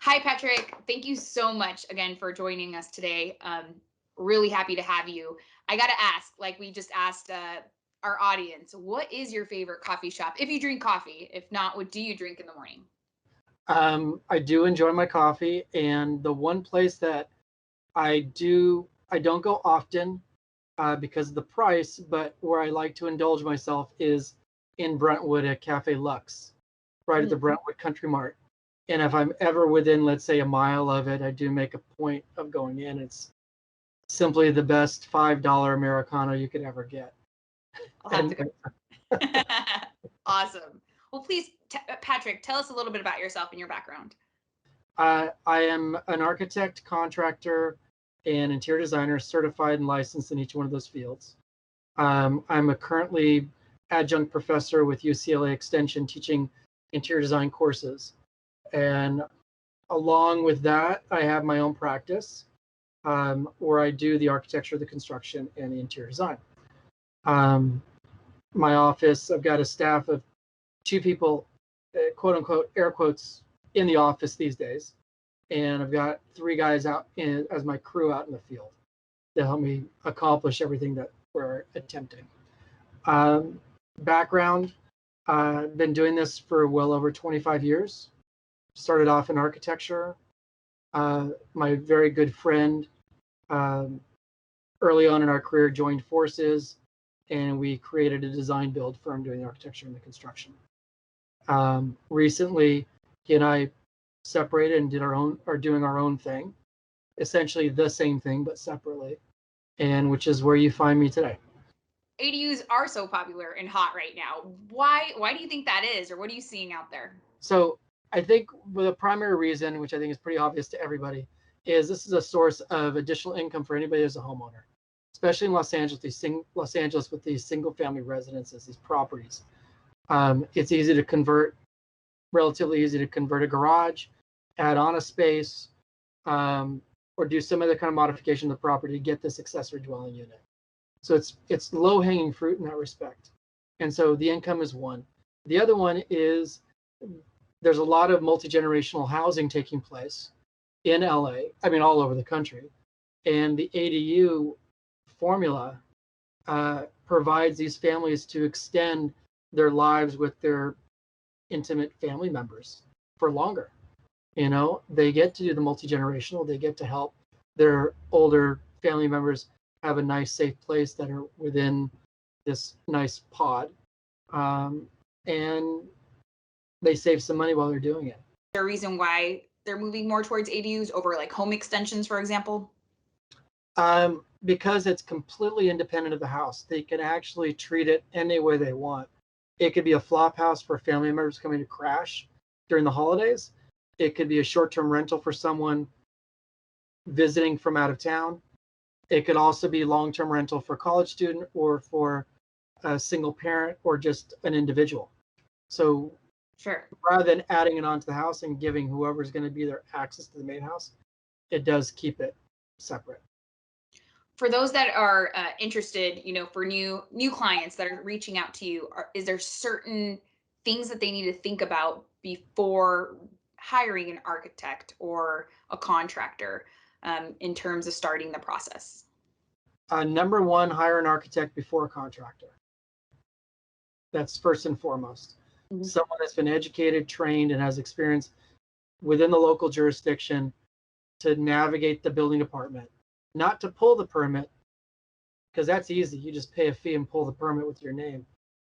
Hi, Patrick. Thank you so much again for joining us today. Really happy to have you. I got to ask, like we just asked our audience, what is your favorite coffee shop? If you drink coffee, if not, what do you drink in the morning? I do enjoy my coffee, and the one place that I don't go often because of the price, but where I like to indulge myself is in Brentwood at Cafe Lux, right at the Mm. Brentwood Country Mart. And if I'm ever within, let's say, a mile of it, I do make a point of going in. It's simply the best $5 Americano you could ever get. I'll have And to go. Awesome. Well, please, Patrick, tell us a little bit about yourself and your background. I am an architect, contractor, and interior designer, certified and licensed in each one of those fields. I'm a currently adjunct professor with UCLA Extension teaching interior design courses. And along with that, I have my own practice where I do the architecture, the construction, and the interior design. Um, my office, I've got a staff of two people, quote unquote, air quotes, in the office these days. And I've got three guys as my crew out in the field to help me accomplish everything that we're attempting. Um, Background, I've been doing this for well over 25 years. Started off in architecture. My very good friend, um, early on in our career, joined forces, and we created a design build firm doing the architecture and the construction. Recently, he and I separated and are doing our own thing, essentially the same thing but separately, and which is where you find me today. ADUs are so popular and hot right now. Why do you think that is, or what are you seeing out there? So I think the primary reason, which I think is pretty obvious to everybody, is this is a source of additional income for anybody as a homeowner, especially in Los Angeles. Los Angeles with these single-family residences, these properties. It's easy to convert, relatively easy to convert a garage, add on a space, or do some other kind of modification to the property to get this accessory dwelling unit. So it's low-hanging fruit in that respect. And so the income is one. The other one is there's a lot of multi-generational housing taking place in LA, I mean all over the country. And the ADU formula provides these families to extend their lives with their intimate family members for longer. You know, they get to do the multi-generational, they get to help their older family members have a nice, safe place that are within this nice pod. And they save some money while they're doing it. There a reason why they're moving more towards ADUs over like home extensions, for example? Because it's completely independent of the house. They can actually treat it any way they want. It could be a flop house for family members coming to crash during the holidays. It could be a short-term rental for someone visiting from out of town. It could also be long-term rental for a college student or for a single parent or just an individual. So Sure. rather than adding it onto the house and giving whoever's going to be there access to the main house, it does keep it separate. For those that are interested, for new clients that are reaching out to you, is there certain things that they need to think about before hiring an architect or a contractor in terms of starting the process? Number one, hire an architect before a contractor. That's first and foremost. Mhm. Someone that's been educated, trained, and has experience within the local jurisdiction to navigate the building department, not to pull the permit, because that's easy. You just pay a fee and pull the permit with your name.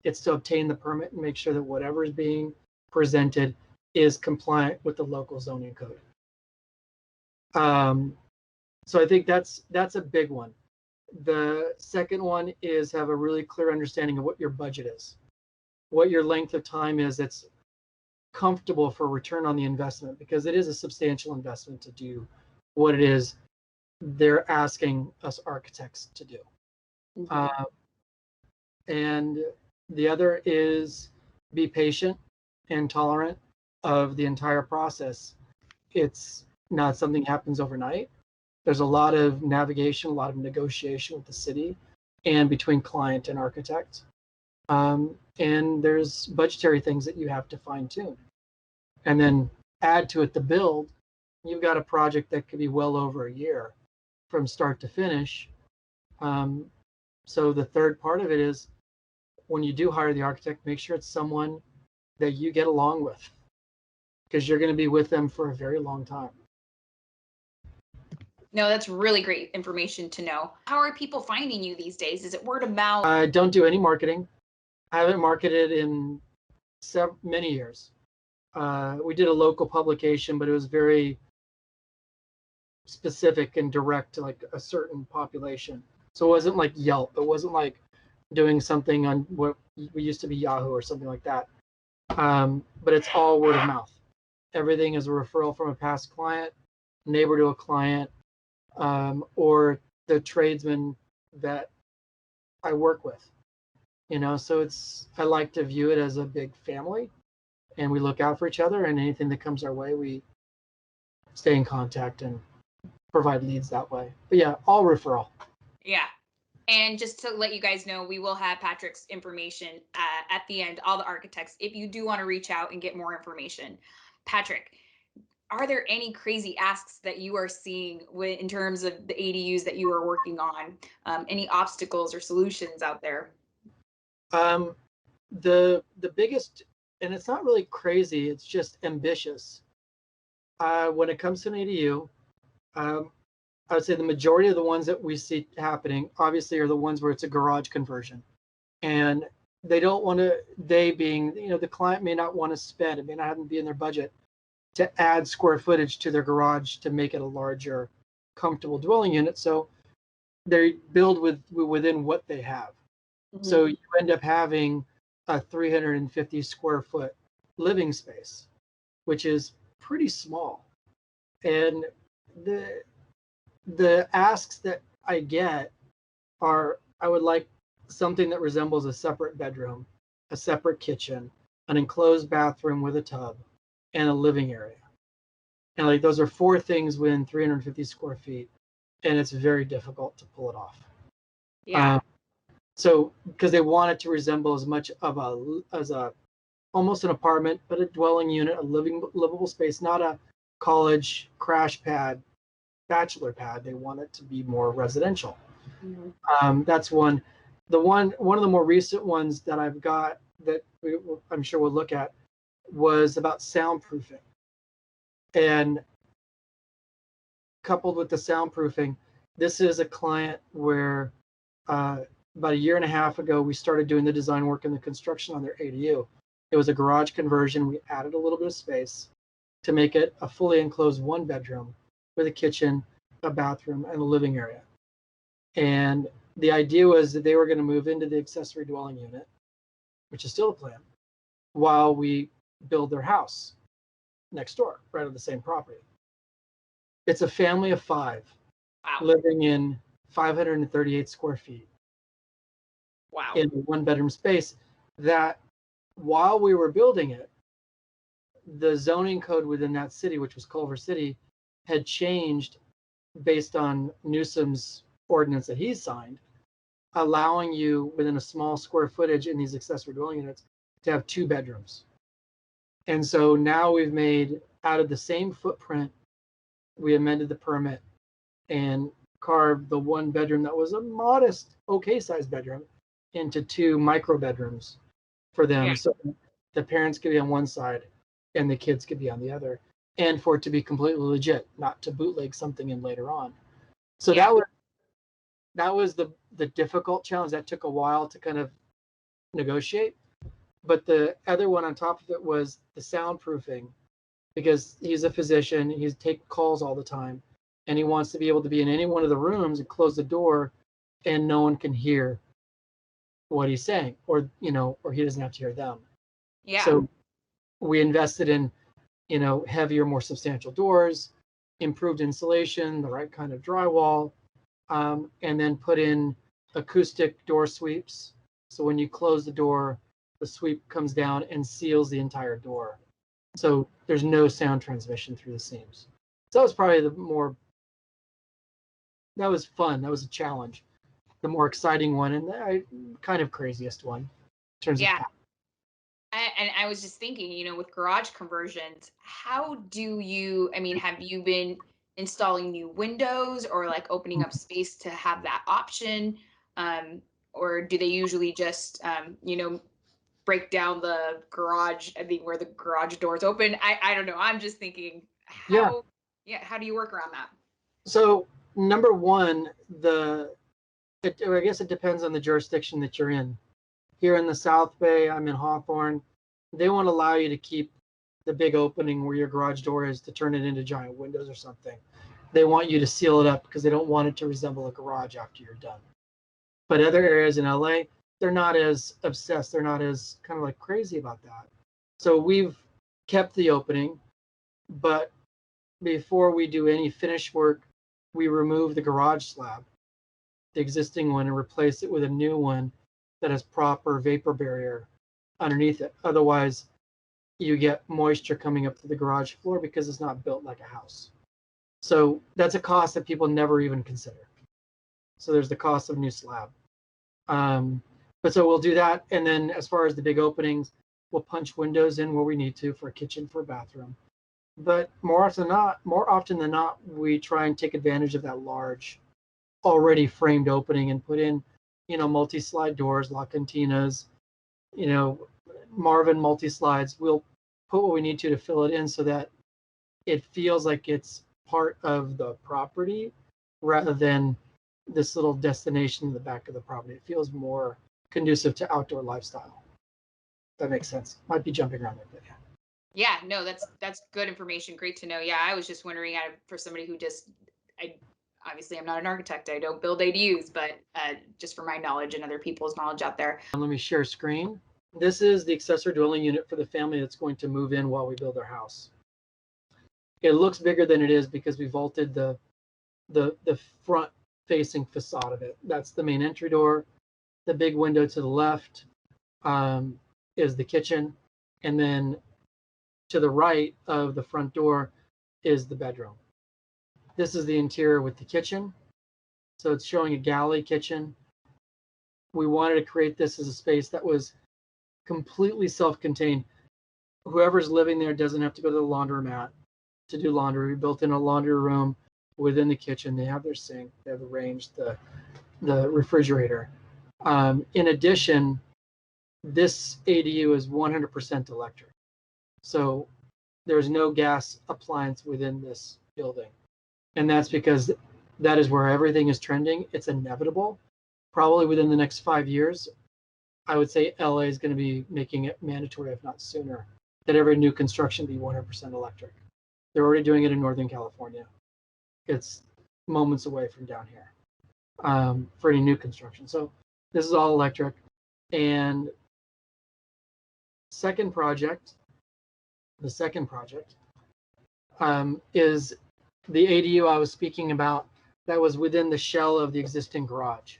It's to obtain the permit and make sure that whatever is being presented is compliant with the local zoning code. Um, so I think that's a big one. The second one is have a really clear understanding of what your budget is, what your length of time is that's comfortable for return on the investment, because it is a substantial investment to do what it is they're asking us architects to do. Mhm. Uh, and the other is be patient and tolerant of the entire process. It's not something that happens overnight. There's a lot of navigation, a lot of negotiation with the city and between client and architect. And there's budgetary things that you have to fine tune. And then add to it the build. you've got a project that could be well over a year from start to finish. So the third part of it is, when you do hire the architect, make sure it's someone that you get along with, because you're going to be with them for a very long time. No, that's really great information to know. How are people finding you these days? Is it word of mouth? I don't do any marketing. I haven't marketed in many years. We did a local publication, but it was very specific and direct to like a certain population. So it wasn't like Yelp. It wasn't like doing something on what we used to be Yahoo or something like that. But it's all word of mouth. Everything is a referral from a past client, neighbor to a client, or the tradesman that I work with. So I like to view it as a big family, and we look out for each other, and anything that comes our way, we stay in contact and provide leads that way. But yeah, all referral. Yeah. And just to let you guys know, we will have Patrick's information at the end, all the architects, if you do want to reach out and get more information. Patrick, are there any crazy asks that you are seeing in terms of the ADUs that you are working on? Any obstacles or solutions out there? The biggest, and it's not really crazy, it's just ambitious. When it comes to an ADU, I would say the majority of the ones that we see happening, obviously, are the ones where it's a garage conversion, and they don't want to. They being, the client may not want to spend. It may not have to be in their budget to add square footage to their garage to make it a larger, comfortable dwelling unit. So they build within what they have. Mm-hmm. So you end up having a 350 square foot living space, which is pretty small. And the asks that I get are, I would like something that resembles a separate bedroom, a separate kitchen, an enclosed bathroom with a tub, and a living area. And like, those are 4 things within 350 square feet, and it's very difficult to pull it off. Yeah. So because they want it to resemble as much of a almost an apartment, but a dwelling unit, a livable space, not a college crash pad, bachelor pad. They want it to be more residential. Mm-hmm. That's one. One of the more recent ones that I've got that I'm sure we'll look at was about soundproofing. And coupled with the soundproofing, this is a client where about a year and a half ago, we started doing the design work and the construction on their ADU. It was a garage conversion. We added a little bit of space to make it a fully enclosed 1 bedroom with a kitchen, a bathroom, and a living area. And the idea was that they were going to move into the accessory dwelling unit, which is still the plan, while we build their house next door, right on the same property. It's a family of 5 living in 538 square feet. Wow. In a 1 bedroom space that, while we were building it, the zoning code within that city, which was Culver City, had changed based on Newsom's ordinance that he signed, allowing you within a small square footage in these accessory dwelling units to have 2 bedrooms. And so now we've made, out of the same footprint, we amended the permit and carved the 1 bedroom that was a modest, okay sized bedroom into 2 micro bedrooms for them. Yeah. So the parents could be on one side and the kids could be on the other, and for it to be completely legit, not to bootleg something in later on. So yeah, that was the difficult challenge. That took a while to kind of negotiate. But the other one on top of it was the soundproofing, because he's a physician, he's taking calls all the time, and he wants to be able to be in any one of the rooms and close the door and no one can hear what he's saying, or or he doesn't have to hear them. Yeah. So we invested in, heavier, more substantial doors, improved insulation, the right kind of drywall, and then put in acoustic door sweeps. So when you close the door, the sweep comes down and seals the entire door. So there's no sound transmission through the seams. So that was probably that was fun. That was a challenge. The more exciting one, and the kind of craziest one in terms of. And I was just thinking, with garage conversions, how do you, I mean, have you been installing new windows or like opening up space to have that option? Um, or do they usually just, break down the garage, I mean, where the garage doors open? I don't know. I'm just thinking Yeah. yeah, how do you work around that? So number one, I guess it depends on the jurisdiction that you're in. Here in the South Bay, I'm in Hawthorne. They won't allow you to keep the big opening where your garage door is to turn it into giant windows or something. They want you to seal it up because they don't want it to resemble a garage after you're done. But other areas in LA, they're not as obsessed. They're not as kind of like crazy about that. So we've kept the opening, but before we do any finish work, we remove the garage slab, the existing one, and replace it with a new one that has proper vapor barrier underneath it. Otherwise, you get moisture coming up to the garage floor because it's not built like a house. So that's a cost that people never even consider. So there's the cost of new slab. Um, but so we'll do that. And then as far as the big openings, we'll punch windows in where we need to for a kitchen, for a bathroom. But more often than not, we try and take advantage of that large, already framed opening and put in, multi-slide doors, La Cantinas, you know, Marvin multi-slides. We'll put what we need to fill it in so that it feels like it's part of the property rather than this little destination in the back of the property. It feels more conducive to outdoor lifestyle. That makes sense. Might be jumping around there, but yeah. Yeah, no, that's good information. Great to know. Yeah, I was just wondering, for somebody who just, I obviously I'm not an architect. I don't build ADUs, but just for my knowledge and other people's knowledge out there. Let me share screen. This is the accessory dwelling unit for the family that's going to move in while we build our house. It looks bigger than it is because we vaulted the front facing facade of it. That's the main entry door. The big window to the left is the kitchen, and then to the right of the front door is the bedroom. This is the interior with the kitchen. So it's showing a galley kitchen. We wanted to create this as a space that was completely self-contained. Whoever's living there doesn't have to go to the laundromat to do laundry. We built in a laundry room within the kitchen. They have their sink, they have the range, the refrigerator. In addition, this ADU is 100% electric. So there's no gas appliance within this building. And that's because that is where everything is trending. It's inevitable. Probably within the next 5 years, I would say LA is going to be making it mandatory, if not sooner, that every new construction be 100% electric. They're already doing it in Northern California. It's moments away from down here for any new construction. So this is all electric. And the second project is the ADU I was speaking about that was within the shell of the existing garage.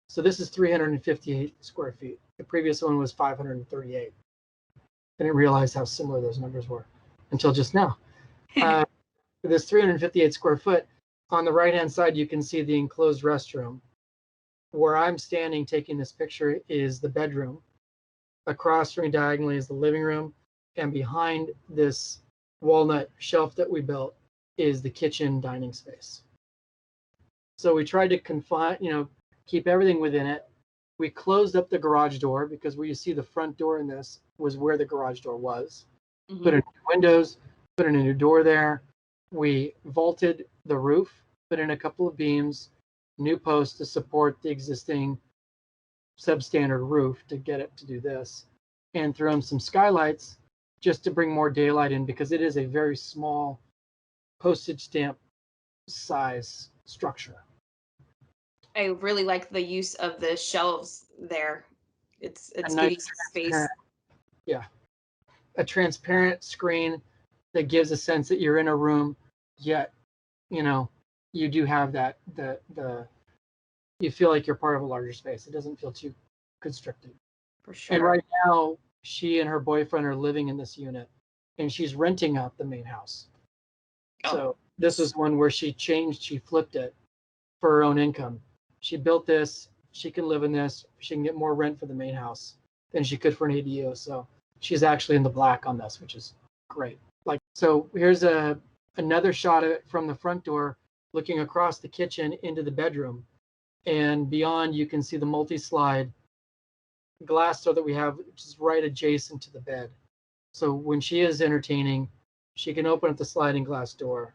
So this is 358 square feet. The previous one was 538. I didn't realize how similar those numbers were until just now. This 358 square foot, on the right-hand side, you can see the enclosed restroom. Where I'm standing taking this picture is the bedroom. Across from me diagonally is the living room. And behind this walnut shelf that we built is the kitchen dining space. So we tried to keep everything within it. We closed up the garage door because where you see the front door in this was where the garage door was. Mm-hmm. Put in windows, put in a new door there. We vaulted the roof, put in a couple of beams, new posts to support the existing substandard roof to get it to do this, and threw in some skylights just to bring more daylight in because it is a very small postage stamp size structure. I really like the use of the shelves there. It's A nice giving space. yeah, a transparent screen that gives a sense that you're in a room, yet you do have that the you feel like you're part of a larger space. It doesn't feel too constricted. For sure. And right now, she and her boyfriend are living in this unit, and she's renting out the main house. Oh. So this is one where she flipped it for her own income. She built this. She can live in this. She can get more rent for the main house than she could for an ADU. So she's actually in the black on this, which is great. Like, so here's another shot of it from the front door, looking across the kitchen into the bedroom. And beyond, you can see the multi-slide glass door that we have, which is right adjacent to the bed. So when she is entertaining, she can open up the sliding glass door.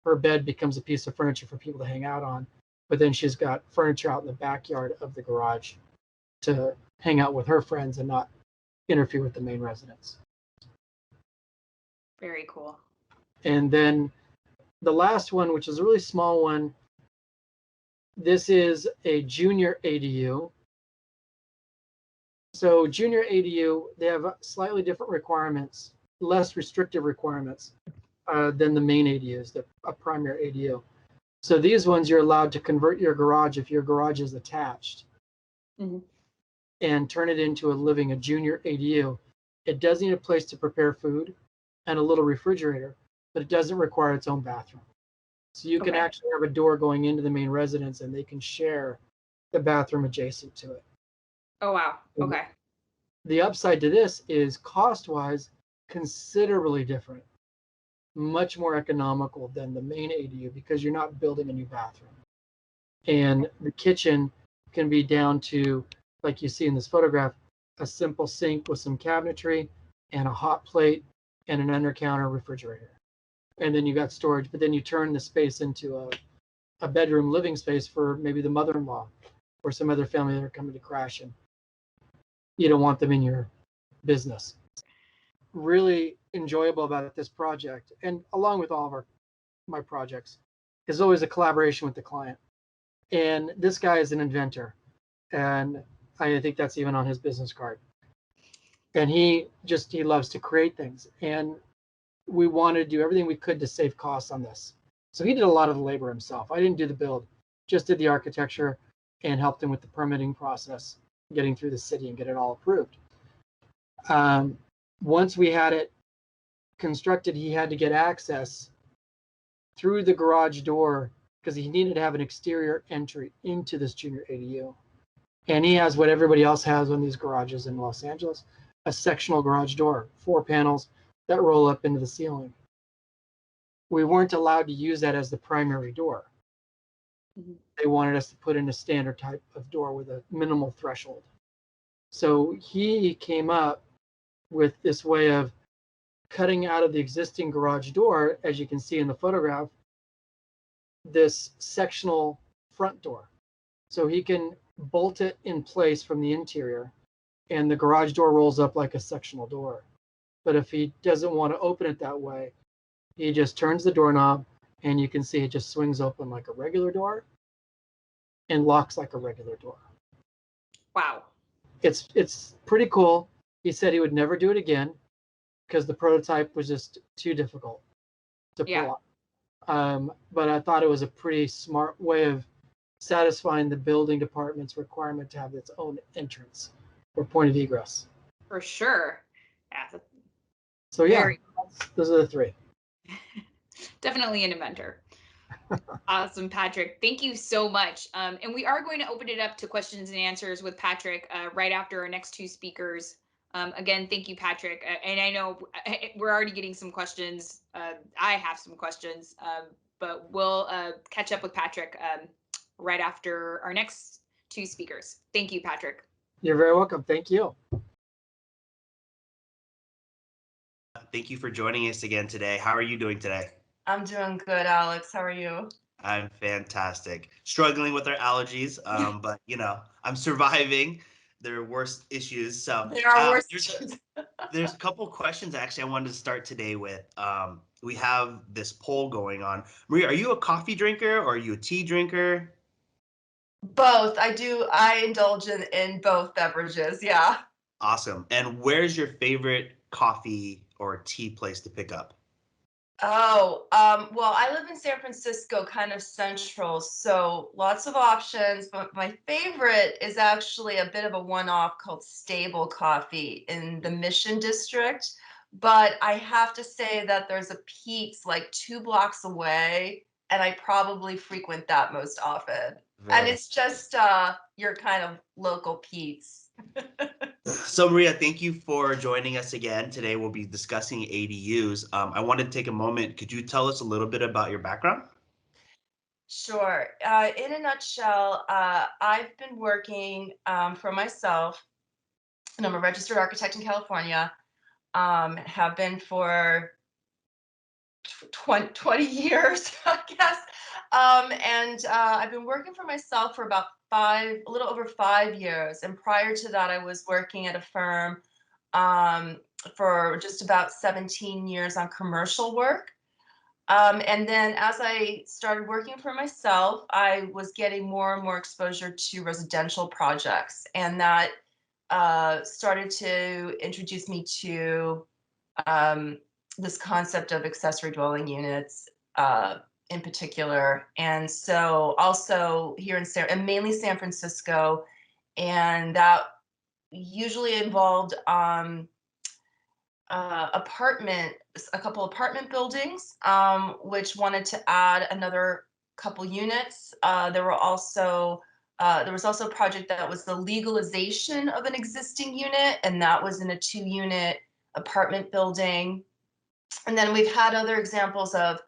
Her bed becomes a piece of furniture for people to hang out on. But then she's got furniture out in the backyard of the garage to hang out with her friends and not interfere with the main residence. Very cool. And then the last one, which is a really small one, this is a junior ADU. So junior ADU, they have slightly different requirements, less restrictive requirements than the main ADUs, a primary ADU. So these ones, you're allowed to convert your garage if your garage is attached and turn it into a junior ADU. It does need a place to prepare food and a little refrigerator, but it doesn't require its own bathroom. So you can actually have a door going into the main residence and they can share the bathroom adjacent to it. Oh, wow. Okay. The upside to this is cost-wise considerably different, much more economical than the main ADU because you're not building a new bathroom. And the kitchen can be down to, like you see in this photograph, a simple sink with some cabinetry and a hot plate and an under-counter refrigerator. And then you got storage, but then you turn the space into a bedroom living space for maybe the mother-in-law or some other family that are coming to crash, and you don't want them in your business. Really enjoyable about this project, and along with all of my projects, is always a collaboration with the client. And this guy is an inventor, and I think that's even on his business card. And he loves to create things, and we wanted to do everything we could to save costs on this. So he did a lot of the labor himself. I didn't do the build, just did the architecture and helped him with the permitting process, getting through the city and get it all approved. Once we had it constructed, he had to get access through the garage door because he needed to have an exterior entry into this junior ADU. And he has what everybody else has on these garages in Los Angeles, a sectional garage door, 4 panels that roll up into the ceiling. We weren't allowed to use that as the primary door. They wanted us to put in a standard type of door with a minimal threshold. So he came up with this way of cutting out of the existing garage door, as you can see in the photograph, this sectional front door. So he can bolt it in place from the interior, and the garage door rolls up like a sectional door. But if he doesn't want to open it that way, he just turns the doorknob, and you can see it just swings open like a regular door and locks like a regular door. Wow. It's pretty cool. He said he would never do it again because the prototype was just too difficult to pull off. But I thought it was a pretty smart way of satisfying the building department's requirement to have its own entrance or point of egress. For sure. Yeah. So yeah, those are the 3. Definitely an inventor. Awesome, Patrick. Thank you so much. And we are going to open it up to questions and answers with Patrick right after our next 2 speakers. Again, thank you, Patrick. And I know we're already getting some questions. I have some questions, but we'll catch up with Patrick right after our next 2 speakers. Thank you, Patrick. You're very welcome. Thank you. Thank you for joining us again today. How are you doing today? I'm doing good, Alex. How are you? I'm fantastic. Struggling with our allergies, but I'm surviving. There are worse issues. So there are worse issues. There's a couple questions actually I wanted to start today with. We have this poll going on. Maria, are you a coffee drinker or are you a tea drinker? Both. I indulge in both beverages. Yeah. Awesome. And where's your favorite coffee or tea place to pick up? Oh, well, I live in San Francisco, kind of central, so lots of options, but my favorite is actually a bit of a one-off called Stable Coffee in the Mission District. But I have to say that there's a Pete's like 2 blocks away, and I probably frequent that most often. And it's just your kind of local Pete's. So Maria, thank you for joining us again. Today we'll be discussing ADUs. I wanted to take a moment. Could you tell us a little bit about your background? Sure. In a nutshell, I've been working for myself, and I'm a registered architect in California. Have been for 20 years, I guess. And I've been working for myself for about a little over 5 years. And prior to that, I was working at a firm for just about 17 years on commercial work. And then as I started working for myself, I was getting more and more exposure to residential projects. And that started to introduce me to this concept of accessory dwelling units in particular. And so also here in mainly San Francisco, and that usually involved a couple apartment buildings, which wanted to add another couple units. There was also a project that was the legalization of an existing unit, and that was in a 2-unit apartment building. And then we've had other examples of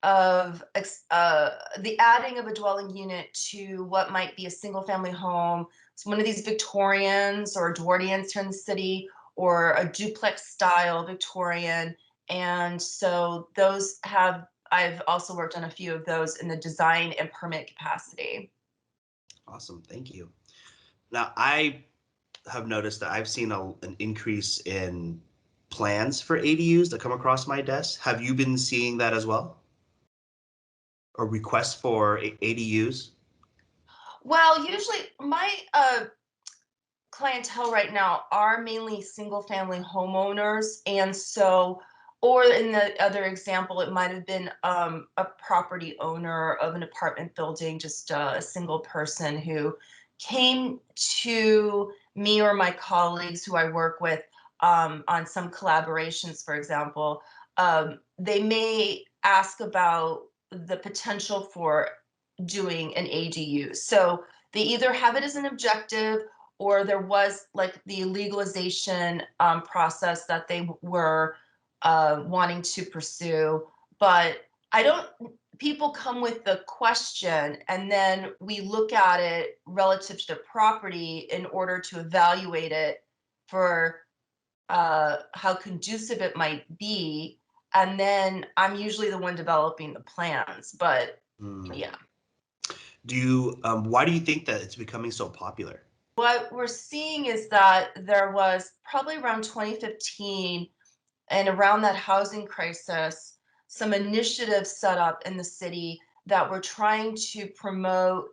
the adding of a dwelling unit to what might be a single family home. It's one of these Victorians or Edwardians here in the city, or a duplex style Victorian. And so I've also worked on a few of those in the design and permit capacity. Awesome, thank you. Now, I have noticed that I've seen an increase in plans for ADUs that come across my desk. Have you been seeing that as well? Or requests for ADUs? Well, usually my clientele right now are mainly single family homeowners. And so, or in the other example, it might have been a property owner of an apartment building, just a single person who came to me or my colleagues who I work with on some collaborations, for example. They may ask about the potential for doing an ADU. So they either have it as an objective, or there was like the legalization process that they were wanting to pursue. But people come with the question, and then we look at it relative to the property in order to evaluate it for how conducive it might be. And then I'm usually the one developing the plans, but yeah. Why do you think that it's becoming so popular? What we're seeing is that there was probably around 2015, and around that housing crisis, some initiatives set up in the city that were trying to promote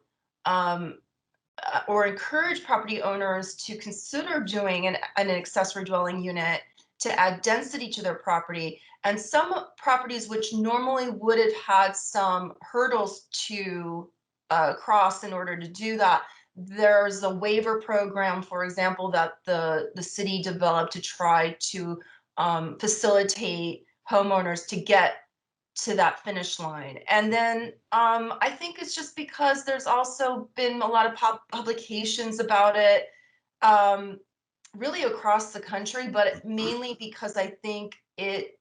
or encourage property owners to consider doing an accessory dwelling unit to add density to their property. And some properties which normally would have had some hurdles to cross in order to do that, there's a waiver program, for example, that the city developed to try to facilitate homeowners to get to that finish line. And then I think it's just because there's also been a lot of publications about it, really across the country, but mainly because I think it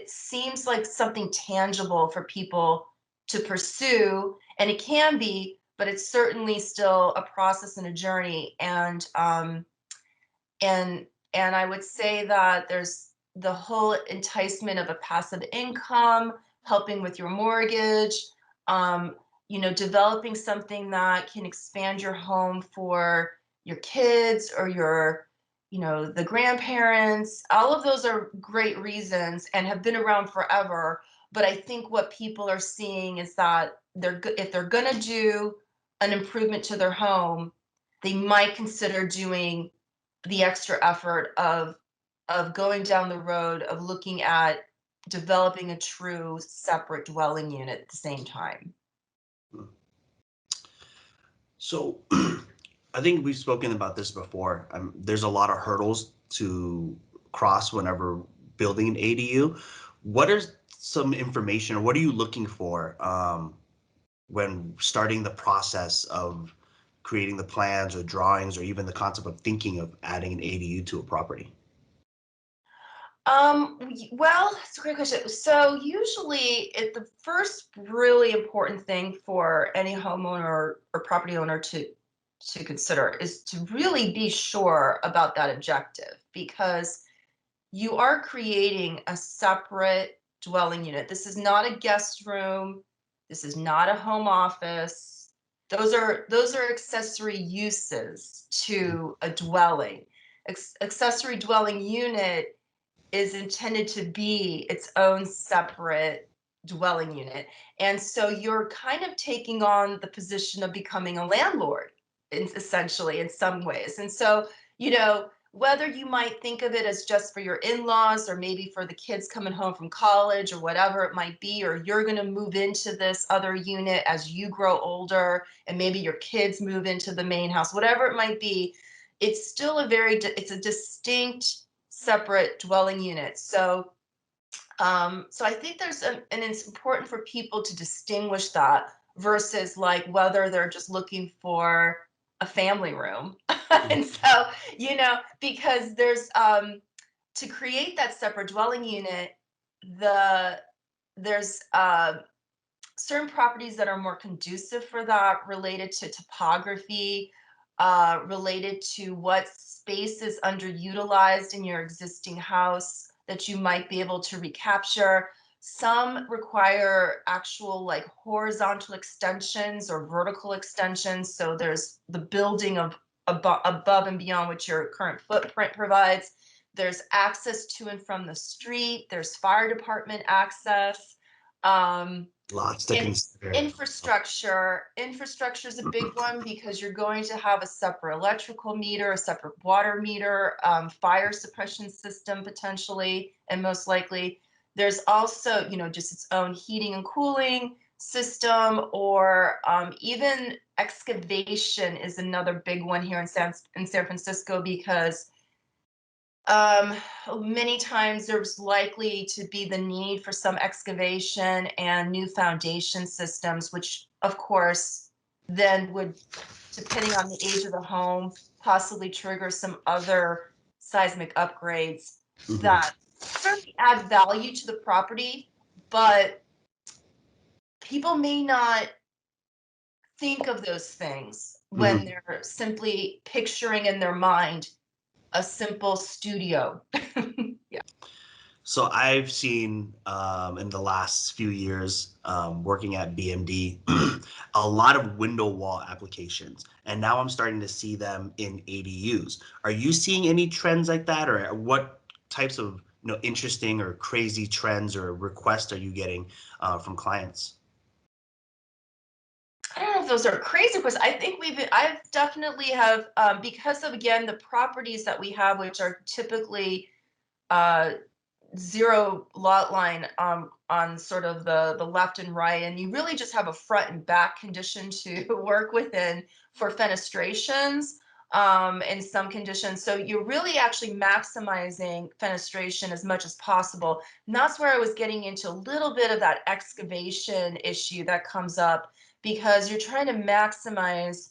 seems like something tangible for people to pursue, and it can be, but it's certainly still a process and a journey. And I would say that there's the whole enticement of a passive income, helping with your mortgage, developing something that can expand your home for your kids or the grandparents. All of those are great reasons and have been around forever. But I think what people are seeing is that if they're going to do an improvement to their home, they might consider doing the extra effort of going down the road of looking at developing a true separate dwelling unit at the same time. So I think we've spoken about this before. There's a lot of hurdles to cross whenever building an ADU. What is some information, or what are you looking for when starting the process of creating the plans or drawings or even the concept of thinking of adding an ADU to a property? Well, it's a great question. So usually the first really important thing for any homeowner or property owner to consider is to really be sure about that objective, because you are creating a separate dwelling unit. This is not a guest room. This is not a home office. Those are accessory uses to a dwelling. Accessory dwelling unit is intended to be its own separate dwelling unit. And so you're kind of taking on the position of becoming a landlord, essentially, in some ways. And so, whether you might think of it as just for your in-laws or maybe for the kids coming home from college or whatever it might be, or you're going to move into this other unit as you grow older and maybe your kids move into the main house, whatever it might be, it's still it's a distinct separate dwelling unit. So I think and it's important for people to distinguish that versus like whether they're just looking for a family room. And so, because to create that separate dwelling unit, there's certain properties that are more conducive for that, related to topography, related to what space is underutilized in your existing house that you might be able to recapture. Some require actual like horizontal extensions or vertical extensions. So there's the building of above and beyond what your current footprint provides. There's access to and from the street. There's fire department access. Lots to consider. Infrastructure is a big one, because you're going to have a separate electrical meter, a separate water meter, fire suppression system potentially, and most likely. There's also, just its own heating and cooling system, or even excavation is another big one here in San Francisco, because many times there's likely to be the need for some excavation and new foundation systems, which of course then would, depending on the age of the home, possibly trigger some other seismic upgrades that certainly add value to the property, but people may not think of those things when they're simply picturing in their mind a simple studio. Yeah. So I've seen in the last few years working at BMD a lot of window wall applications, and now I'm starting to see them in ADUs. Are you seeing any trends like that, or what types of interesting or crazy trends or requests are you getting from clients? I don't know if those are crazy questions. I think I've definitely have, because of, again, the properties that we have, which are typically zero lot line on sort of the left and right, and you really just have a front and back condition to work within for fenestrations in some conditions. So you're really actually maximizing fenestration as much as possible. And that's where I was getting into a little bit of that excavation issue that comes up, because you're trying to maximize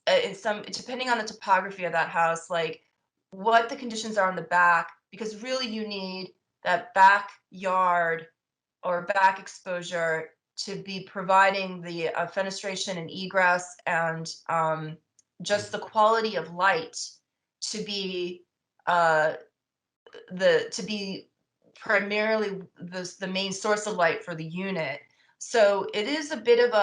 depending on the topography of that house, like what the conditions are on the back, because really you need that backyard or back exposure to be providing the fenestration and egress, and just the quality of light to be to be primarily the main source of light for the unit. So it is a bit of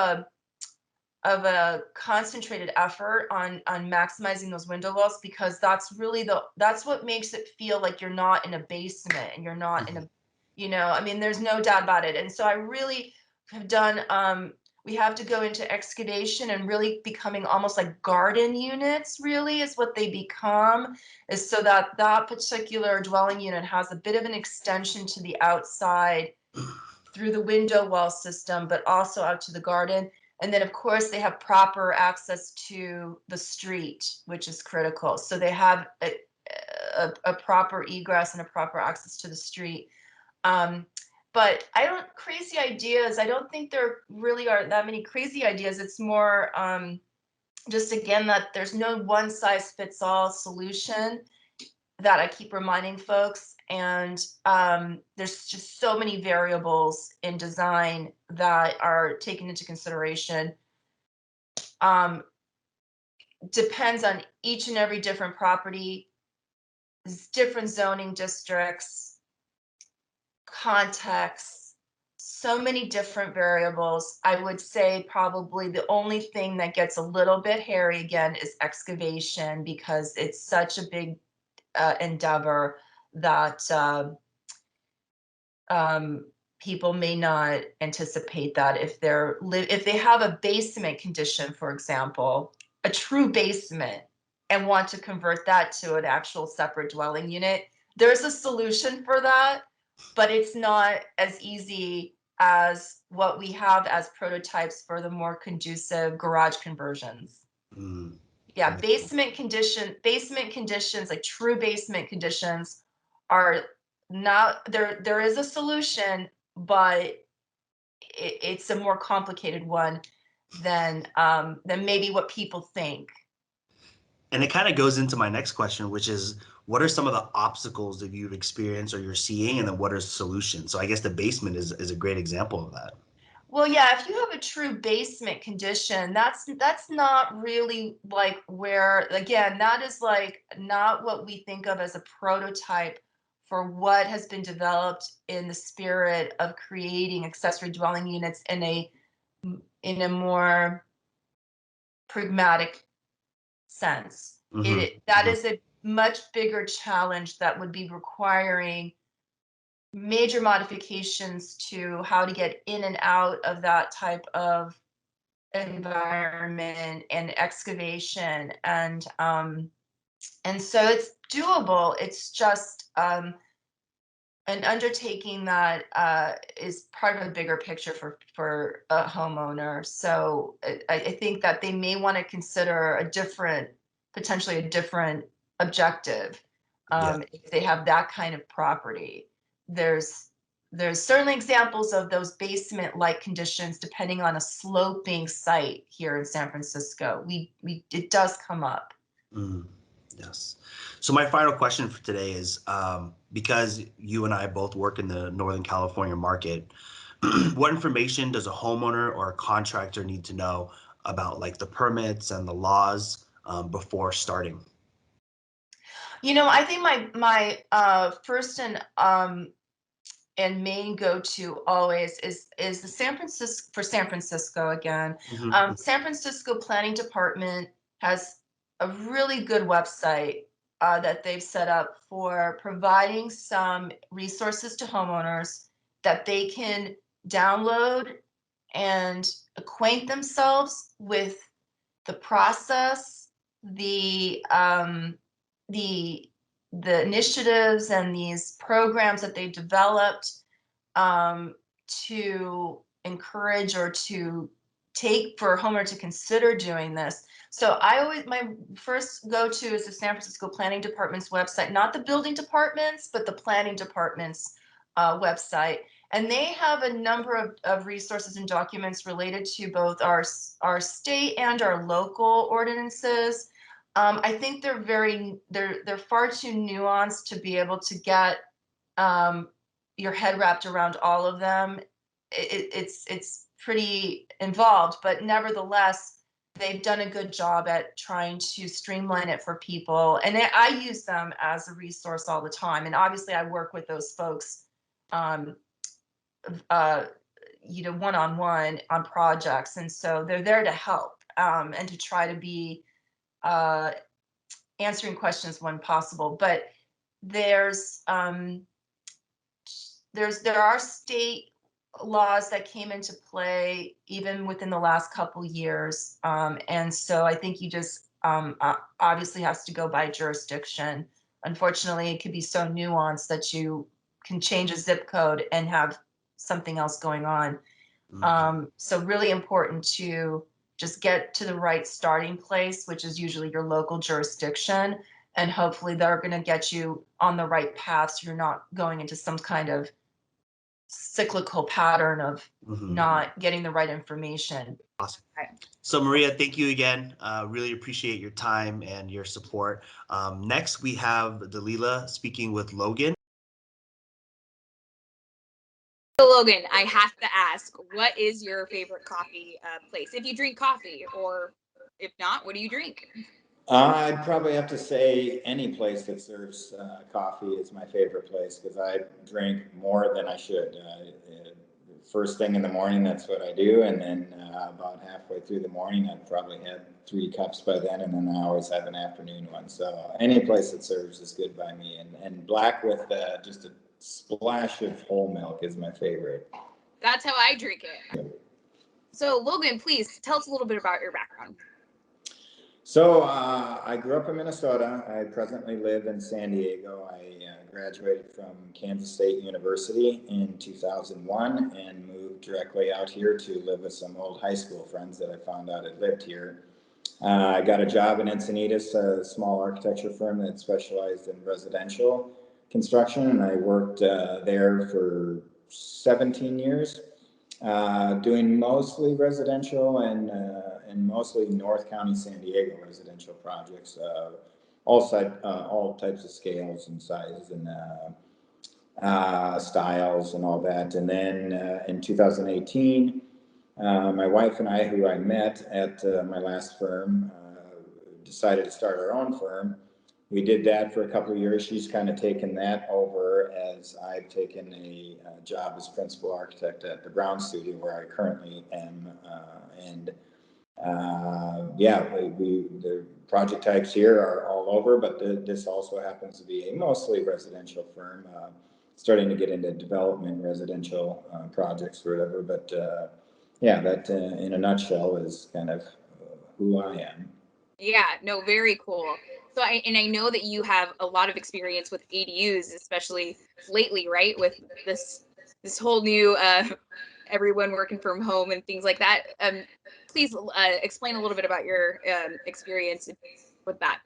a concentrated effort on maximizing those window wells, because that's really that's what makes it feel like you're not in a basement and you're not in a, I mean, there's no doubt about it. And so I really have done we have to go into excavation and really becoming almost like garden units, really is what they become, is so that that particular dwelling unit has a bit of an extension to the outside through the window wall system, but also out to the garden. And then, of course, they have proper access to the street, which is critical. So they have a proper egress and a proper access to the street. But crazy ideas, I don't think there really are that many crazy ideas. It's more just again, that there's no one size fits all solution, that I keep reminding folks. And there's just so many variables in design that are taken into consideration. Depends on each and every different property, different zoning districts, context, so many different variables. I would say probably the only thing that gets a little bit hairy again is excavation, because it's such a big endeavor that people may not anticipate that if if they have a basement condition, for example, a true basement, and want to convert that to an actual separate dwelling unit, there's a solution for that, but it's not as easy as what we have as prototypes for the more conducive garage conversions. Mm. Yeah, basement conditions, like true basement conditions, are not there. There is a solution, but it's a more complicated one than maybe what people think. And it kind of goes into my next question, which is, what are some of the obstacles that you've experienced or you're seeing, and then what are solutions? So I guess the basement is a great example of that. Well, yeah, if you have a true basement condition, that's not really like where, again, that is like not what we think of as a prototype for what has been developed in the spirit of creating accessory dwelling units in a more pragmatic sense. Mm-hmm. That is a much bigger challenge that would be requiring major modifications to how to get in and out of that type of environment and excavation, and so it's doable. It's just an undertaking that is part of a bigger picture for a homeowner. So I think that they may want to consider potentially a different objective Yeah. if they have that kind of property. There's there's certainly examples of those basement-like conditions depending on a sloping site here in San Francisco. It does come up. Mm, yes. So my final question for today is, because you and I both work in the Northern California market, what information does a homeowner or a contractor need to know about like the permits and the laws before starting? I think my first and main go-to always is the San Francisco again. Mm-hmm. San Francisco Planning Department has a really good website that they've set up for providing some resources to homeowners that they can download and acquaint themselves with the process, the the initiatives and these programs that they developed to encourage or to take for a homeowner to consider doing this. So my first go-to is the San Francisco Planning Department's website, not the building departments, but the planning department's website. And they have a number of resources and documents related to both our state and our local ordinances. I think they're far too nuanced to be able to get your head wrapped around all of them. It's pretty involved, but nevertheless, they've done a good job at trying to streamline it for people. And I use them as a resource all the time. And obviously, I work with those folks, one-on-one on projects, and so they're there to help and to try to be answering questions when possible. But there's there are state laws that came into play even within the last couple years, and so I think you just obviously has to go by jurisdiction. Unfortunately, it could be so nuanced that you can change a zip code and have something else going on. So really important to just get to the right starting place, which is usually your local jurisdiction, and hopefully they're going to get you on the right path so you're not going into some kind of cyclical pattern of Mhm. not getting the right information. Awesome. Right. So Maria, thank you again. Really appreciate your time and your support. Next, we have Dalila speaking with Logan. So Logan, I have to ask, what is your favorite coffee place? If you drink coffee, or if not, what do you drink? I'd probably have to say any place that serves coffee is my favorite place because I drink more than I should. First thing in the morning, that's what I do, and then about halfway through the morning, I've probably had 3 cups by then, and then I always have an afternoon one. So any place that serves is good by me, and black with just a splash of whole milk is my favorite. That's how I drink it. So Logan, please tell us a little bit about your background. So I grew up in Minnesota. I presently live in San Diego. I graduated from Kansas State University in 2001 and moved directly out here to live with some old high school friends that I found out had lived here. I got a job in Encinitas, a small architecture firm that specialized in residential construction, and I worked there for 17 years. Doing mostly residential and mostly North County San Diego residential projects, all types of scales and sizes and styles and all that. And then in 2018, my wife and I, who I met at my last firm, decided to start our own firm. We did that for a couple of years. She's kind of taken that over as I've taken a job as principal architect at the Brown Studio where I currently am. The project types here are all over, but this also happens to be a mostly residential firm, starting to get into development residential projects or whatever. But that in a nutshell is kind of who I am. Yeah, no, very cool. So I know that you have a lot of experience with ADUs, especially lately, right? With this whole new everyone working from home and things like that. Please explain a little bit about your experience with that.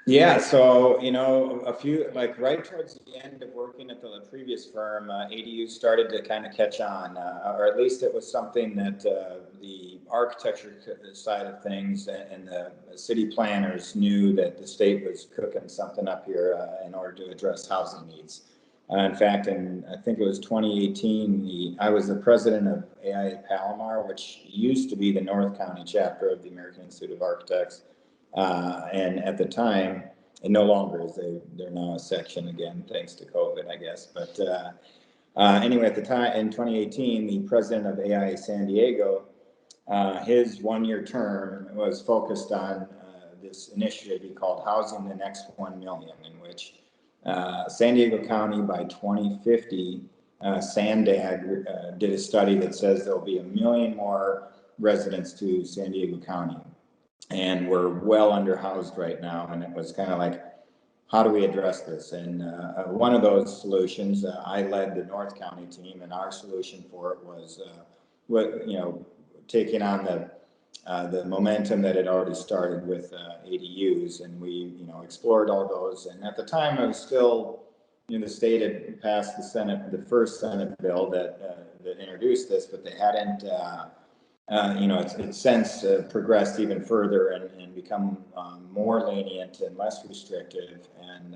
Yeah, so a few like right towards the end of working at the previous firm, ADUs started to kind of catch on, or at least it was something that the architecture side of things and the city planners knew that the state was cooking something up here in order to address housing needs. In fact, I think it was 2018, I was the president of AIA Palomar, which used to be the North County chapter of the American Institute of Architects. And at the time, it no longer is. They're now a section again, thanks to COVID, I guess. But anyway, at the time, in 2018, the president of AIA San Diego, his 1-year term was focused on this initiative he called Housing the Next 1 Million, in which San Diego County by 2050, SANDAG did a study that says there'll be 1 million more residents to San Diego County. And we're well underhoused right now. And it was kind of like, how do we address this? And one of those solutions, I led the North County team, and our solution for it was, taking on the momentum that had already started with ADUs, and we, explored all those. And at the time, I was still, the state had passed the first Senate bill that introduced this, but they hadn't. It's since progressed even further and become more lenient and less restrictive. And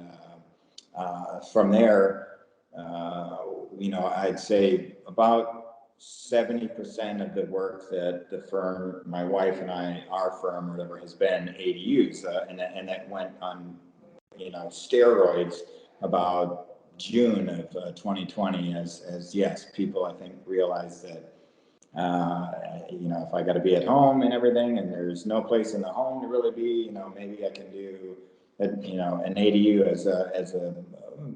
from there, I'd say about 70% of the work that the firm, my wife and I, our firm, or whatever, has been ADUs, and that went on, steroids about June of 2020, as yes, people I think realize that. If I got to be at home and everything, and there's no place in the home to really be, maybe I can do, an ADU as a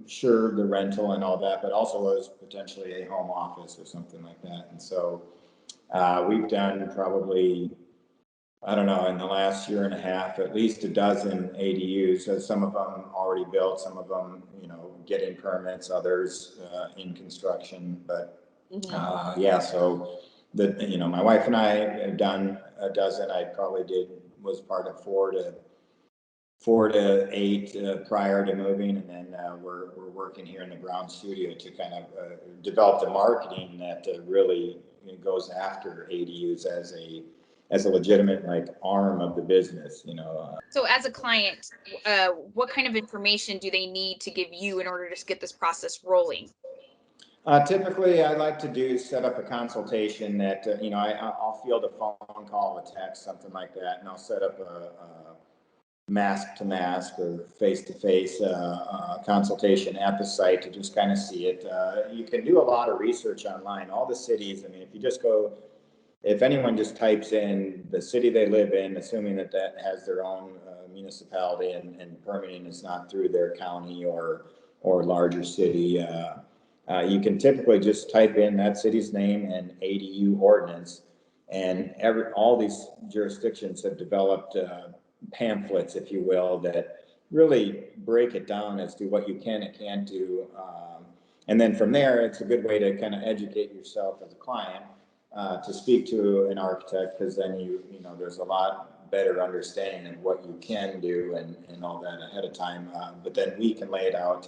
sure the rental and all that, but also as potentially a home office or something like that. And so we've done probably, I don't know, in the last year and a half, at least a dozen ADUs. Some of them already built, some of them, getting permits, others in construction, but so my wife and I have done a dozen. I probably was part of 4 to 4 to 8 prior to moving, and then we're working here in the Brown studio to kind of develop the marketing that really goes after ADUs as a legitimate like arm of the business, you know. So as a client, what kind of information do they need to give you in order to get this process rolling? Typically, I like to set up a consultation that, you know, I'll field a phone call, a text, something like that, and I'll set up a mask to mask or face to face consultation at the site to just kind of see it. You can do a lot of research online. All the cities, I mean, if you just go, if anyone just types in the city they live in, assuming that that has their own municipality and permitting is not through their county or larger city, you can typically just type in that city's name and ADU ordinance, and all these jurisdictions have developed pamphlets, if you will, that really break it down as to what you can and can't do. And then from there, it's a good way to kind of educate yourself as a client to speak to an architect, because then you know there's a lot better understanding of what you can do and all that ahead of time. But then we can lay it out.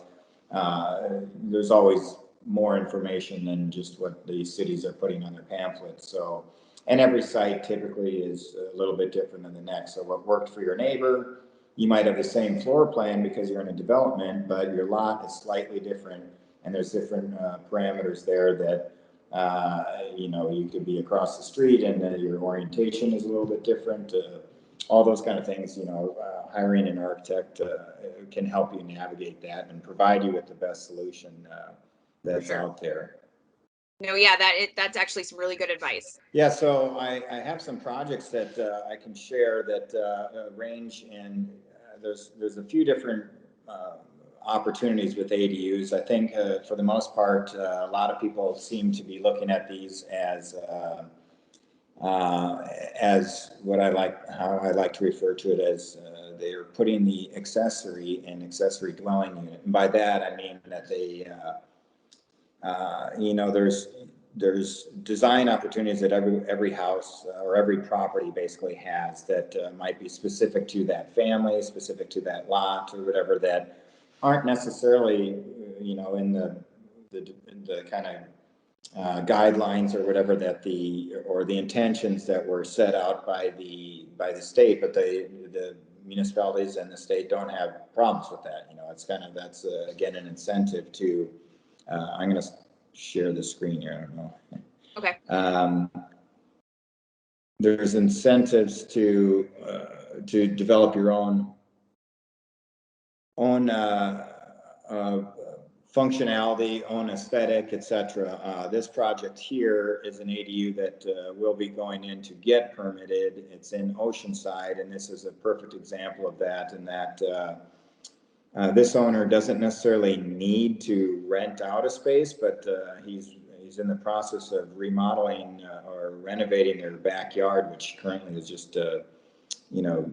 There's always more information than just what the cities are putting on their pamphlets. So, and every site typically is a little bit different than the next. So what worked for your neighbor, you might have the same floor plan because you're in a development, but your lot is slightly different, and there's different parameters there that you know, you could be across the street and your orientation is a little bit different. All those kind of things, you know, hiring an architect can help you navigate that and provide you with the best solution that's out there. No, yeah, that's actually some really good advice. Yeah, so I have some projects that I can share that range in, there's a few different opportunities with ADUs. I think for the most part, a lot of people seem to be looking at these as what how I like to refer to it as they're putting the accessory and accessory dwelling unit. And by that, I mean that they, you know, there's design opportunities that every house or every property basically has that might be specific to that family, specific to that lot or whatever, that aren't necessarily, you know, in the kind of guidelines or whatever that the intentions that were set out by the state, but the municipalities and the state don't have problems with that. You know, it's kind of, that's again an incentive to. I'm going to share the screen here. I don't know. Okay. There's incentives to develop your own functionality, own aesthetic, etc. This project here is an ADU that will be going in to get permitted. It's in Oceanside, and this is a perfect example of that. In that this owner doesn't necessarily need to rent out a space, but he's in the process of remodeling or renovating their backyard, which currently is just you know,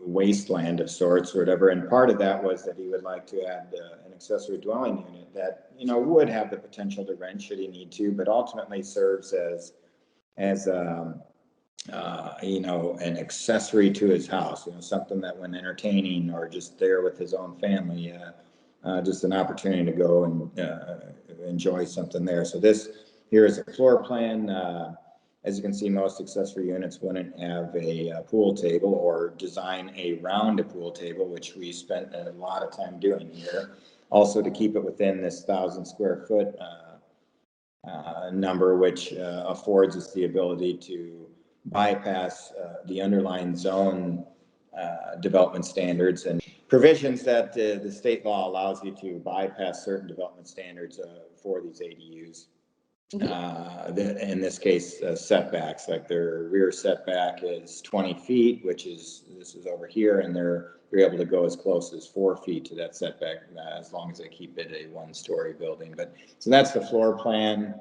wasteland of sorts or whatever. And part of that was that he would like to add an accessory dwelling unit that, you know, would have the potential to rent should he need to, but ultimately serves as you know, an accessory to his house, you know, something that when entertaining or just there with his own family, just an opportunity to go and enjoy something there. So this here is a floor plan. As you can see, most accessory units wouldn't have a pool table or design around a pool table, which we spent a lot of time doing here. Also to keep it within this 1,000 square foot number, which affords us the ability to bypass the underlying zone development standards and provisions that the state law allows you to bypass certain development standards for these ADUs. In this case, setbacks, like their rear setback is 20 feet, which is, this is over here, and they're able to go as close as 4 feet to that setback as long as they keep it a one-story building. But so that's the floor plan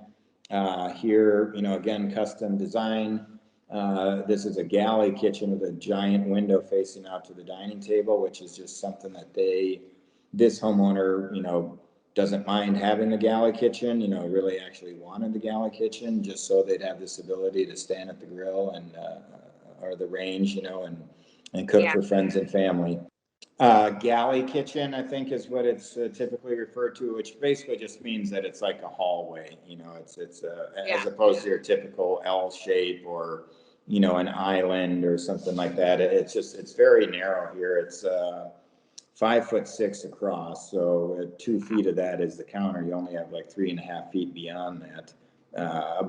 here. You know, again, custom design. This is a galley kitchen with a giant window facing out to the dining table, which is just something that this homeowner, you know, doesn't mind having the galley kitchen, you know, really actually wanted the galley kitchen just so they'd have this ability to stand at the grill and or the range, you know, and cook for friends and family. Galley kitchen, I think, is what it's typically referred to, which basically just means that it's like a hallway. You know, it's Yeah. as opposed to your typical L shape or an island or something like that. It's very narrow here. It's 5'6" across, so 2 feet of that is the counter. You only have like 3.5 feet beyond that.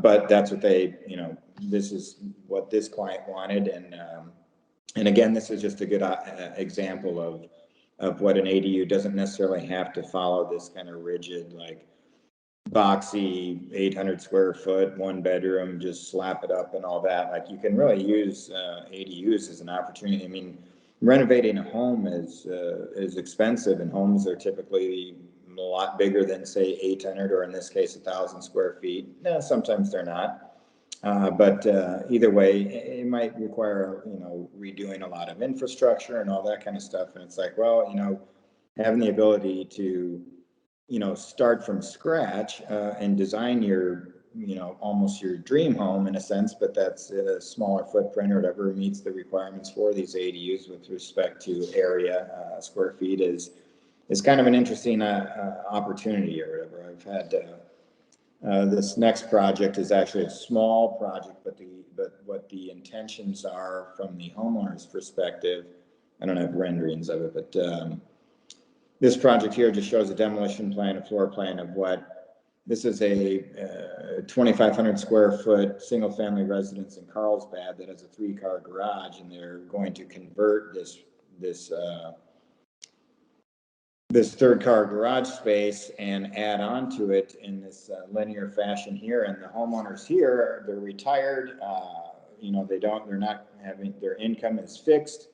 But that's what this is what this client wanted, and again, this is just a good example of what an ADU doesn't necessarily have to follow this kind of rigid, like boxy 800 square foot, 1 bedroom, just slap it up and all that. Like you can really use ADUs as an opportunity. I mean, renovating a home is expensive, and homes are typically a lot bigger than say 800 or in this case 1,000 square feet. Sometimes they're not. But either way, it might require, redoing a lot of infrastructure and all that kind of stuff. And it's like, well, having the ability to, start from scratch and design your, almost your dream home in a sense, but that's a smaller footprint or whatever meets the requirements for these ADUs with respect to area, square feet is kind of an interesting opportunity or whatever. I've had this next project is actually a small project, but what the intentions are from the homeowner's perspective, I don't have renderings of it, but this project here just shows a demolition plan, a floor plan of what this is a 2,500 square foot single family residence in Carlsbad that has a 3-car garage, and they're going to convert this 3rd-car garage space and add on to it in this linear fashion here. And the homeowners here, they're retired. They're not having, their income is fixed.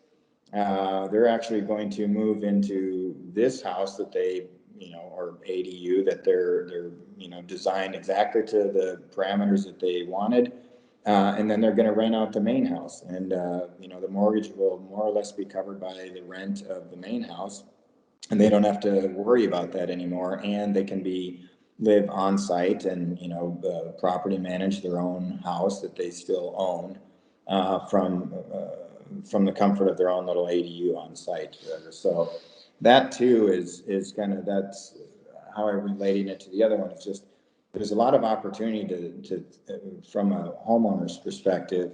They're actually going to move into this house that they, or ADU that they're designed exactly to the parameters that they wanted. And then they're going to rent out the main house. And, the mortgage will more or less be covered by the rent of the main house. And they don't have to worry about that anymore, and they can live on site and property manage their own house that they still own from the comfort of their own little ADU on site. So that too is kind of, that's how I'm relating it to the other one. It's just there's a lot of opportunity to from a homeowner's perspective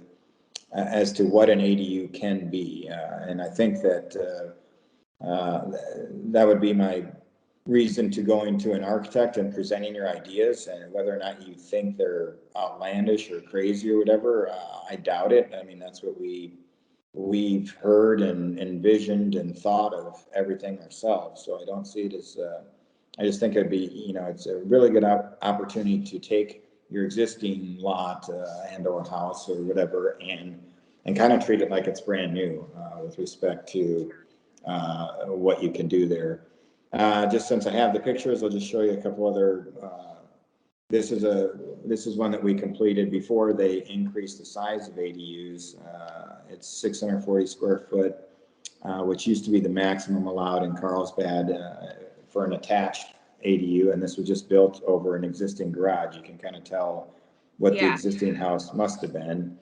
as to what an ADU can be, and I think that. That would be my reason to going to an architect and presenting your ideas, and whether or not you think they're outlandish or crazy or whatever, I doubt it. I mean, that's what we've heard and envisioned and thought of everything ourselves. So I don't see it as, I just think it'd be, it's a really good opportunity to take your existing lot and or house or whatever and kind of treat it like it's brand new with respect to what you can do there. Just since I have the pictures, I'll just show you a couple other. This is one that we completed before they increased the size of ADUs. It's 640 square foot, which used to be the maximum allowed in Carlsbad for an attached ADU, and this was just built over an existing garage. You can kind of tell what the existing house must have been.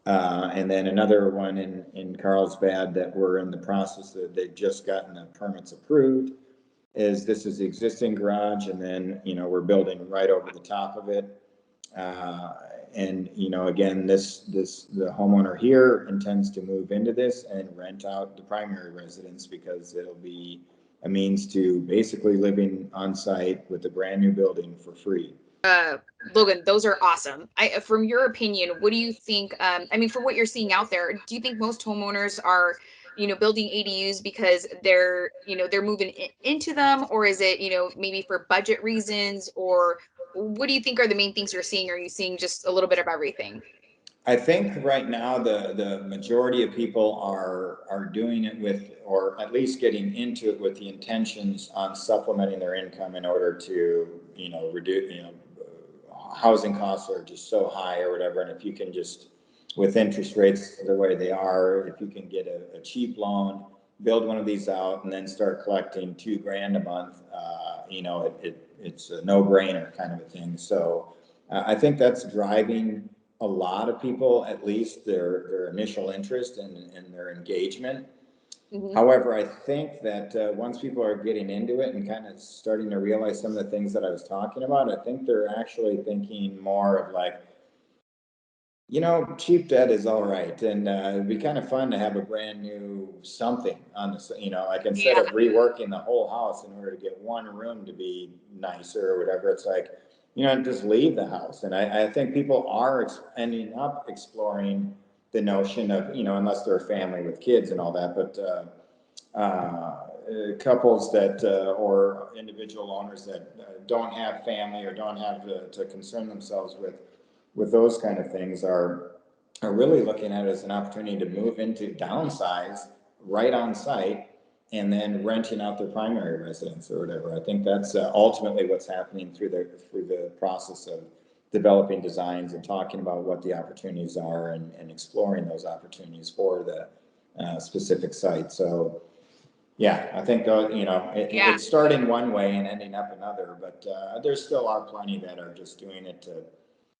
And then another one in Carlsbad that we're in the process that they've just gotten the permits approved is this is the existing garage, and then we're building right over the top of it. And again, the homeowner here intends to move into this and rent out the primary residence because it'll be a means to basically living on site with a brand new building for free. Logan, those are awesome. From your opinion, what do you think? I mean, for what you're seeing out there, do you think most homeowners are, building ADUs because they're moving into them, or is it, maybe for budget reasons, or what do you think are the main things you're seeing? Are you seeing just a little bit of everything? I think right now the majority of people are doing it with, or at least getting into it with the intentions on supplementing their income in order to, reduce, housing costs are just so high or whatever. And if you can just, with interest rates the way they are, if you can get a cheap loan, build one of these out, and then start collecting $2,000 a month, it's a no-brainer kind of a thing. So I think that's driving a lot of people, at least their initial interest and their engagement. Mhm. However, I think that once people are getting into it and kind of starting to realize some of the things that I was talking about, I think they're actually thinking more of like, cheap debt is all right, and it'd be kind of fun to have a brand new something on the, like instead Yeah, of reworking the whole house in order to get one room to be nicer or whatever, it's like, just leave the house. And I think people are ending up exploring the notion of, unless they're a family with kids and all that, but couples that or individual owners that don't have family or don't have to concern themselves with those kind of things are really looking at it as an opportunity to move into downsize right on site and then renting out their primary residence or whatever. I think that's ultimately what's happening through the process of developing designs and talking about what the opportunities are and exploring those opportunities for the specific site. So yeah, I think yeah. it's starting one way and ending up another, but there still are plenty that are just doing it to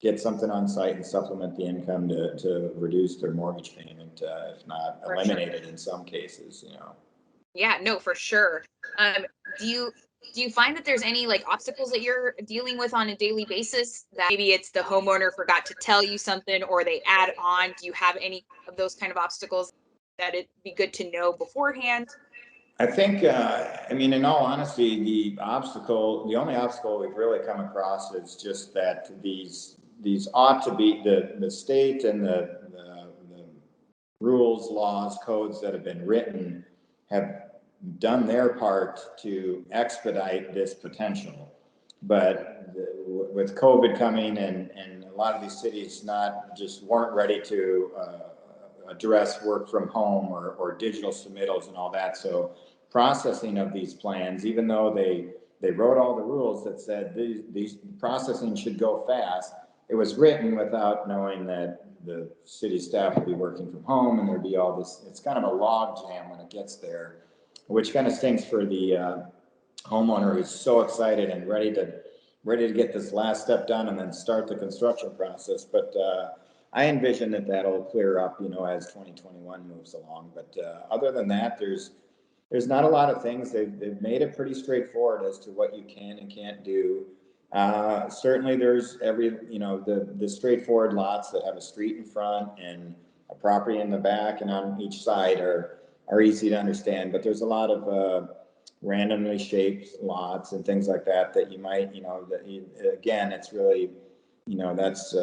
get something on site and supplement the income to reduce their mortgage payment, if not For sure. eliminate it in some cases. Yeah, no, for sure. Um, do you find that there's any like obstacles that you're dealing with on a daily basis that maybe it's the homeowner forgot to tell you something or they add on? Do you have any of those kind of obstacles that it'd be good to know beforehand? I think, I mean, in all honesty, the only obstacle we've really come across is just that these ought to be the state and the rules, laws, codes that have been written have done their part to expedite this potential. But with COVID coming and a lot of these cities weren't ready to address work from home or digital submittals and all that. So processing of these plans, even though they wrote all the rules that said these processing should go fast, it was written without knowing that the city staff would be working from home and there'd be all this. It's kind of a log jam when it gets there, which kind of stinks for the homeowner who's so excited and ready to get this last step done and then start the construction process. But I envision that that'll clear up, as 2021 moves along. But other than that, there's not a lot of things. They've made it pretty straightforward as to what you can and can't do. Certainly there's the straightforward lots that have a street in front and a property in the back and on each side are easy to understand, but there's a lot of randomly shaped lots and things like that you might, again, it's really, that's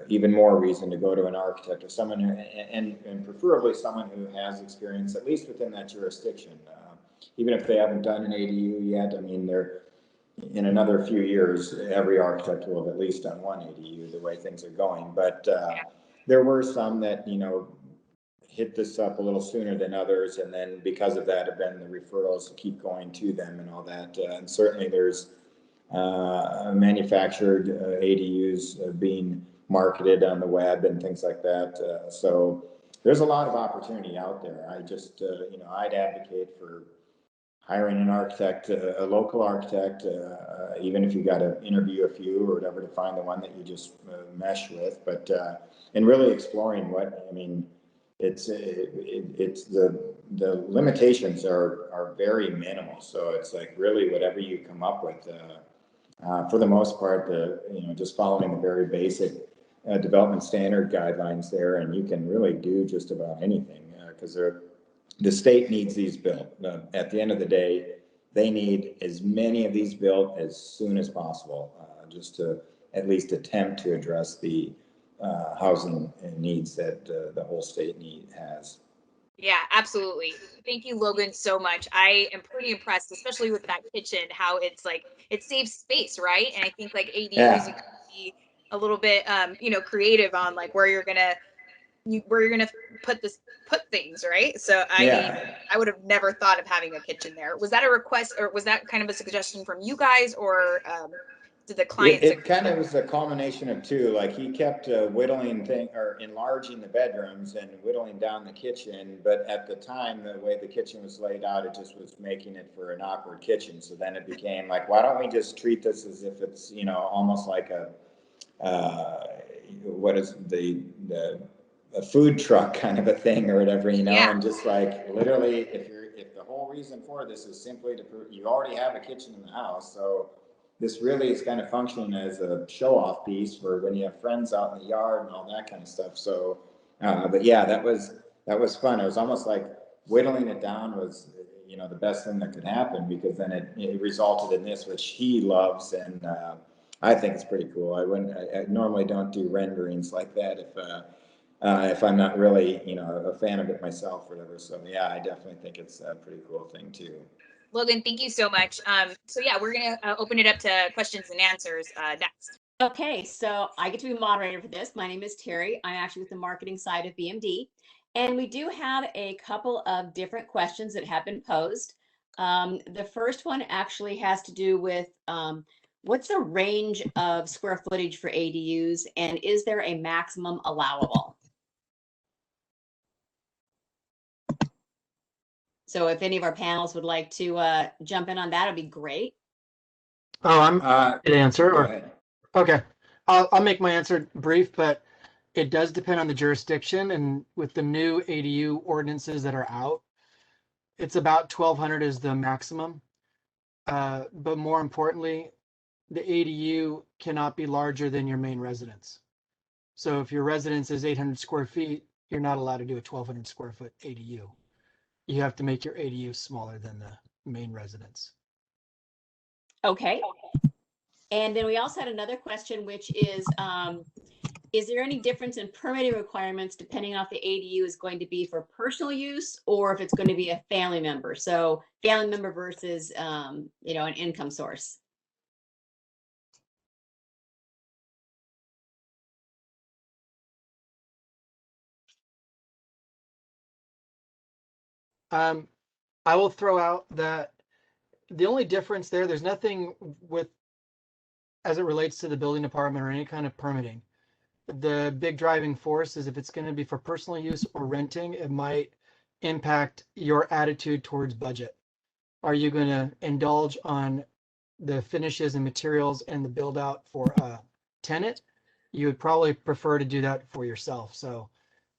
even more reason to go to an architect or someone who, and preferably someone who has experience, at least within that jurisdiction. Even if they haven't done an ADU yet, I mean, in another few years, every architect will have at least done one ADU the way things are going. But there were some that, hit this up a little sooner than others. And then because of that have been the referrals to keep going to them and all that. And certainly there's manufactured ADUs being marketed on the web and things like that. So there's a lot of opportunity out there. I just, I'd advocate for hiring an architect, a local architect, even if you got to interview a few or whatever to find the one that you just mesh with. But and really exploring I mean, it's the limitations are very minimal. So it's like really whatever you come up with. For the most part, just following the very basic development standard guidelines there, and you can really do just about anything because the state needs these built. At the end of the day, they need as many of these built as soon as possible, just to at least attempt to address the housing needs that the whole state has. Yeah, absolutely. Thank you, Logan, so much. I am pretty impressed, especially with that kitchen, how it's like it saves space, right? And I think like ADUs, you Yeah, can be a little bit creative on like where you're gonna put things, right? So I mean, yeah. I would have never thought of having a kitchen there. Was that a request or was that kind of a suggestion from you guys or did the clients It agree? kind of was a culmination of two. Like he kept whittling or enlarging the bedrooms and whittling down the kitchen. But at the time, the way the kitchen was laid out, it just was making it for an awkward kitchen. So then it became like, why don't we just treat this as if it's, almost like a, what is the a food truck kind of a thing or whatever, you know, Yeah. and just like literally, if the whole reason for this is simply to prove you already have a kitchen in the house, so this really is kind of functioning as a show-off piece for when you have friends out in the yard and all that kind of stuff. So, but yeah, that was fun. It was almost like whittling it down was, you know, the best thing that could happen, because then it resulted in this, which he loves, and I think it's pretty cool. I normally don't do renderings like that if I'm not really, you know, a fan of it myself or whatever. So yeah, I definitely think it's a pretty cool thing too. Logan, thank you so much. So yeah, we're gonna open it up to questions and answers next. Okay, so I get to be moderator for this. My name is Terry. I'm actually with the marketing side of BMD. And we do have a couple of different questions that have been posed. The first one actually has to do with what's the range of square footage for ADUs, and is there a maximum allowable? So if any of our panels would like to jump in on that, it'd be great. Oh, I'm to answer. Go Or, ahead. okay, I'll make my answer brief, but it does depend on the jurisdiction. And with the new ADU ordinances that are out, it's about 1,200 is the maximum. But more importantly, the ADU cannot be larger than your main residence. So if your residence is 800 square feet, you're not allowed to do a 1,200 square foot ADU. You have to make your ADU smaller than the main residence. Okay. And then we also had another question, which is there any difference in permitting requirements depending on if the ADU is going to be for personal use or if it's going to be a family member? So family member versus, you know, an income source. I will throw out that the only difference there's nothing with, as it relates to the building department or any kind of permitting. The big driving force is if it's going to be for personal use or renting, it might impact your attitude towards budget. Are you going to indulge on the finishes and materials and the build out for a tenant? You would probably prefer to do that for yourself. So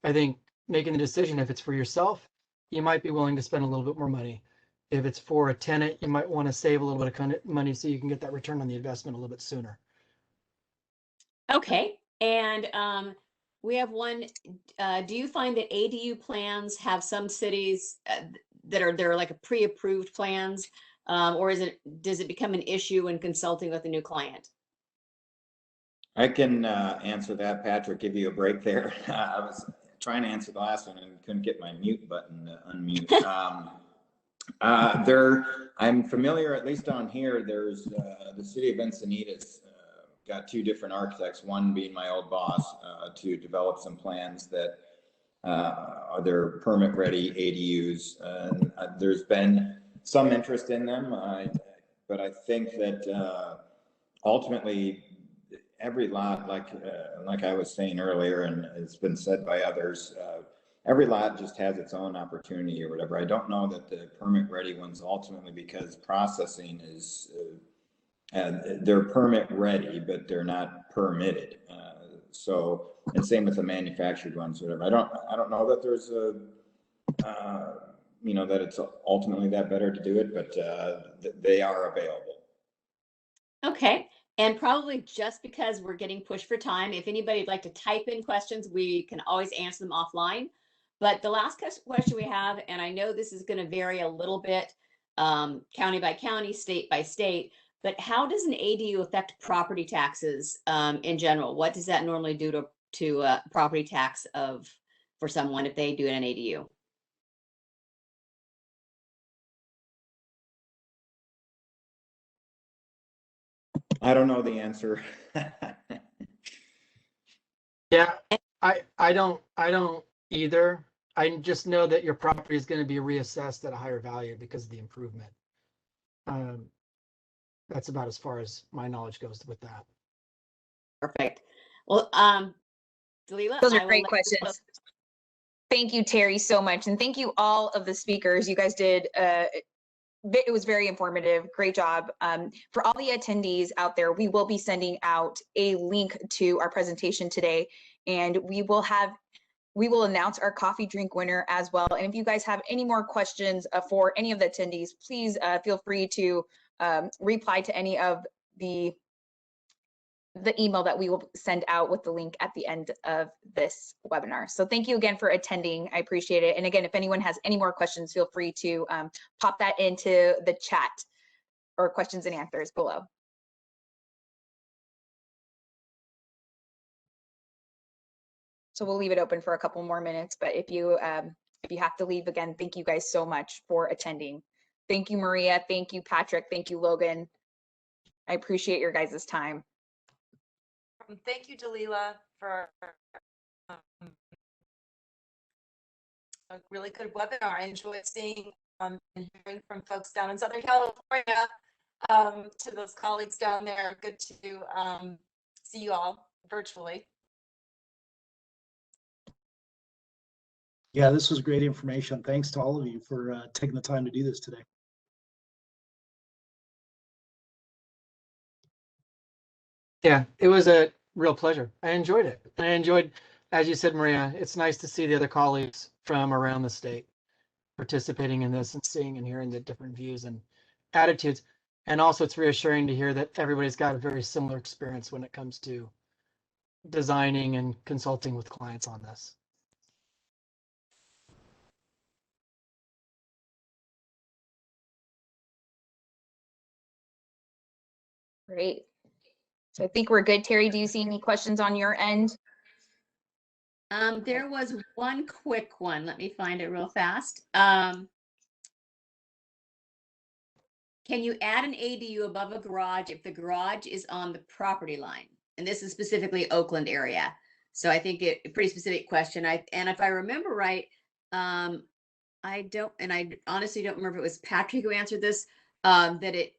I think making the decision, if it's for yourself, you might be willing to spend a little bit more money. If it's for a tenant, you might want to save a little bit of money so you can get that return on the investment a little bit sooner. Okay. And we have one, do you find that ADU plans have some cities that are like a pre-approved plans, or does it become an issue when consulting with a new client? I can answer that, Patrick, give you a break there. I was trying to answer the last one and couldn't get my mute button to unmute. I'm familiar, at least on here, there's the city of Encinitas got two different architects, one being my old boss, to develop some plans that are their permit ready ADUs. And there's been some interest in them, but I think that ultimately every lot, like I was saying earlier, and it's been said by others, every lot just has its own opportunity or whatever. I don't know that the permit ready ones ultimately, because processing is, they're permit ready, but they're not permitted. So, and same with the manufactured ones, whatever. I don't know that there's a, you know, that it's ultimately that better to do it, but they are available. Okay. And probably just because we're getting pushed for time, if anybody would like to type in questions, we can always answer them offline. But the last question we have, and I know this is going to vary a little bit, county by county, state by state, but how does an ADU affect property taxes in general? What does that normally do to property tax for someone if they do an ADU? I don't know the answer. Yeah, I don't either. I just know that your property is going to be reassessed at a higher value because of the improvement. That's about as far as my knowledge goes with that. Perfect. Well, Dalila, Those are great questions. Thank you, Terry, so much. And thank you all of the speakers. You guys did, it was very informative. Great job. For all the attendees out there, we will be sending out a link to our presentation today, and we will have we will announce our coffee drink winner as well. And if you guys have any more questions for any of the attendees, please feel free to reply to any of the email that we will send out with the link at the end of this webinar. So thank you again for attending. I appreciate it. And again, if anyone has any more questions, feel free to pop that into the chat or questions and answers below. So we'll leave it open for a couple more minutes, but if you have to leave, again, thank you guys so much for attending. Thank you, Maria. Thank you, Patrick. Thank you, Logan. I appreciate your guys' time. Thank you, Dalila, for a really good webinar. I enjoyed seeing and hearing from folks down in Southern California, to those colleagues down there. Good to see you all virtually. Yeah, this was great information. Thanks to all of you for taking the time to do this today. Yeah, it was a real pleasure. I enjoyed it. I enjoyed, as you said, Maria, it's nice to see the other colleagues from around the state participating in this and seeing and hearing the different views and attitudes. And also it's reassuring to hear that everybody's got a very similar experience when it comes to designing and consulting with clients on this. Great. So I think we're good. Terry, do you see any questions on your end? There was one quick one. Let me find it real fast. Can you add an ADU above a garage if the garage is on the property line? And this is specifically Oakland area. So I think a pretty specific question. And if I remember right, I honestly don't remember if it was Patrick who answered this, that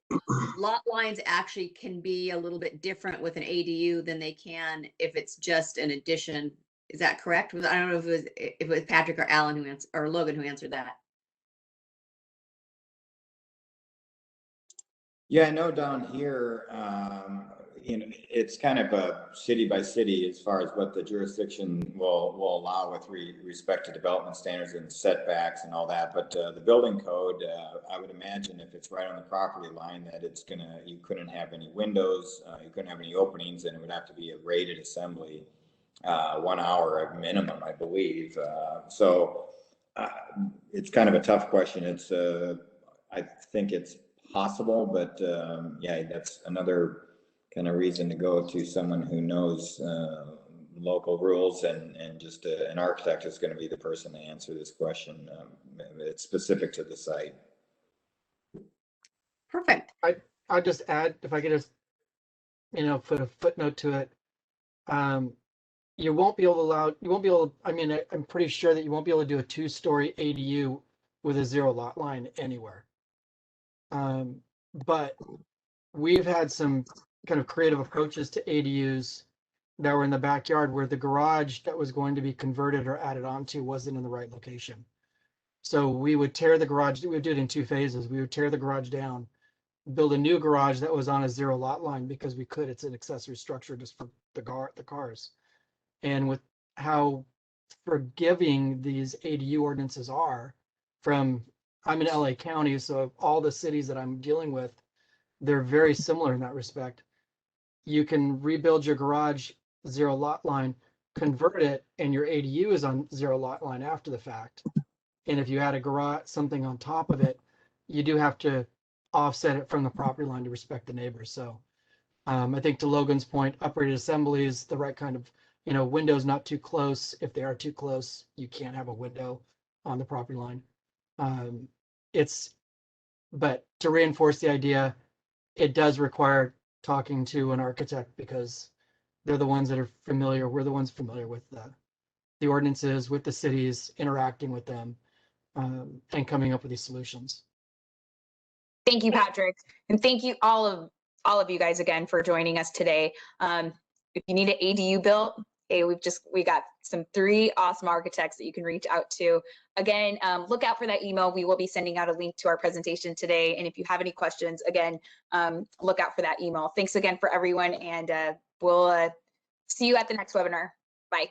lot lines actually can be a little bit different with an ADU than they can if it's just an addition. Is that correct? I don't know if it was Patrick or Alan who answered, or Logan who answered that. Yeah, I know down here, it's kind of a city by city as far as what the jurisdiction will allow with respect to development standards and setbacks and all that. But the building code, I would imagine if it's right on the property line, that you couldn't have any windows, you couldn't have any openings, and it would have to be a rated assembly, 1 hour at minimum, I believe. So it's kind of a tough question. I think it's possible, but yeah, that's another kind of reason to go to someone who knows local rules, and just an architect is going to be the person to answer this question. It's specific to the site. Perfect. I'll just add, if I could just, put a footnote to it. You won't be able to I mean, I'm pretty sure that you won't be able to do a 2-story ADU with a 0 lot line anywhere. But we've had some kind of creative approaches to ADUs that were in the backyard where the garage that was going to be converted or added onto wasn't in the right location. So we would tear the garage, we would do it in 2 phases. We would tear the garage down, build a new garage that was on a 0 lot line because we could. It's an accessory structure just for the cars. And with how forgiving these ADU ordinances are I'm in LA County, so all the cities that I'm dealing with, they're very similar in that respect. You can rebuild your garage 0 lot line, convert it, and your ADU is on 0 lot line after the fact. And if you add a garage, something on top of it, you do have to offset it from the property line to respect the neighbors. So I think to Logan's point, uprated assembly is the right kind of, windows not too close. If they are too close, you can't have a window on the property line. But to reinforce the idea, it does require talking to an architect because they're the ones that are familiar. We're the ones familiar with the ordinances, with the cities, interacting with them, and coming up with these solutions. Thank you, Patrick. And thank you all of you guys again for joining us today. If you need an ADU built, hey, we got some 3 awesome architects that you can reach out to. Again, look out for that email. We will be sending out a link to our presentation today. And if you have any questions, again, look out for that email. Thanks again for everyone, and we'll see you at the next webinar. Bye.